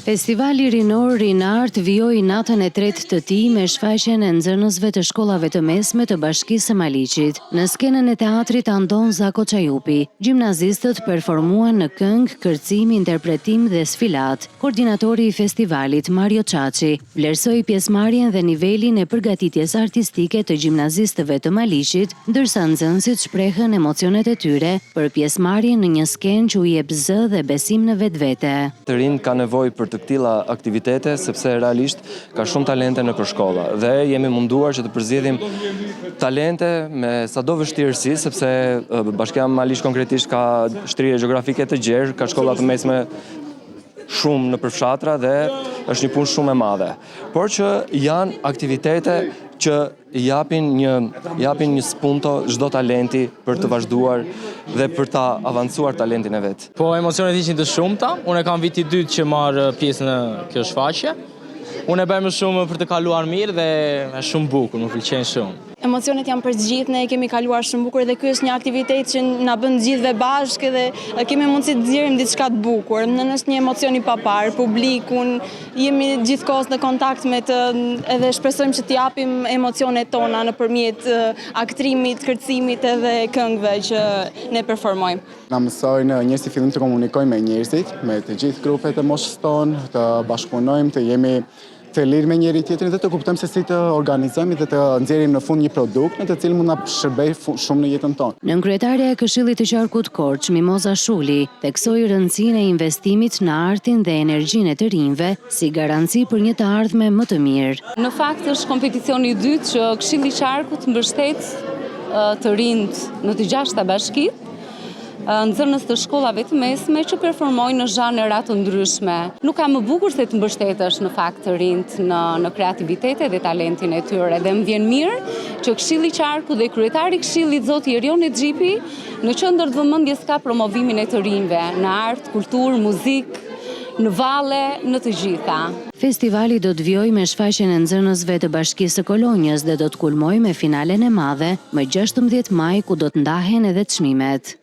Festivali rinor Rinart vijoi natën e 3 të tij me shfaqjen e nxënësve të shkollave të mesme të Bashkisë së Maliqit. Në skenën e teatrit Andon Zako Çajupi, gjimnazistët performuan në këngë, kërcim, interpretim dhe sfilat. Koordinatori i festivalit Mario Çaçi vlerësoi pjesëmarrjen dhe nivelin e përgatitjes artistike të gjimnazistëve të Maliqit, ndërsa nxënësit shprehën emocionet e tyre për pjesëmarrjen në një skenë që u jep zë dhe besim në vetvete. Të rinj ka nevojë për të këtilla aktivitete sepse realisht ka shumë talente në shkolla dhe jemi munduar që të përzjedhim talente me sado vështirësi sepse Bashkia Maliq konkretisht ka shtrije gjeografike të gjerë, ka shkolla të mesme shumë në përfshatra dhe është një punë shumë e madhe. Por që janë aktivitete që japin një spunto çdo talenti për të vazhduar dhe për ta avancuar talentin e vet. Po emocionet ishin të shumta. Unë kam viti 2 që marr pjesë në kjo shfaqje. Unë e bëj më shumë për të kaluar mirë dhe është shumë bukur, më pëlqen shumë. Emocionet janë për të gjithë, ne kemi kaluar shumë bukur dhe ky është një aktivitet që na bën të gjithëve bashkë dhe kemi mundësi të nxjerrim diçka të bukur. Është një emocion i papar, publikun, jemi gjithkohës në kontakt me të edhe shpresojmë që t'i japim emocionet tona nëpërmjet aktrimit, kërcimit edhe këngëve që ne performojmë. Na mësojnë njerëzit të fillim të komunikojmë me njerëzit, me të gjithë grupet e moshës tonë, të bashkëpunojmë, të jemi të lirë me njëri tjetrin dhe të kuptojmë se si të organizojmë dhe të nxjerrim në fund një produkt në të cilin mund na shërbej shumë në jetën tonë. Nënkryetaria e Këshillit të Qarkut Korç, Mimoza Shuli, theksoi rëndësinë e investimit në artin dhe energjinë e të rinjve si garanci për një të ardhme më të mirë. Në fakt është kompeticioni i dytë që Këshilli i Qarkut mbështet të rinjt në të 6 bashkitë, nxënës të shkollave të mesme që performojnë në zhanera të ndryshme. Nuk ka më bukur se të mbështetësh në fakt të rinjt në kreativitetin dhe talentin e tyre. Dhe më vjen mirë që Këshilli i Qarkut dhe kryetari i Këshillit Zoti Erion Exhipi në qendër të vëmendjes ka promovimin e të rinjve në art, kulturë, muzikë, në valle, në të gjitha. Festivali do të vijojë me shfaqjen e nxënësve të Bashkisë së Kolonjës dhe do të kulmojë me finalen e madhe më 16 maj ku do të ndahen edhe çmimet.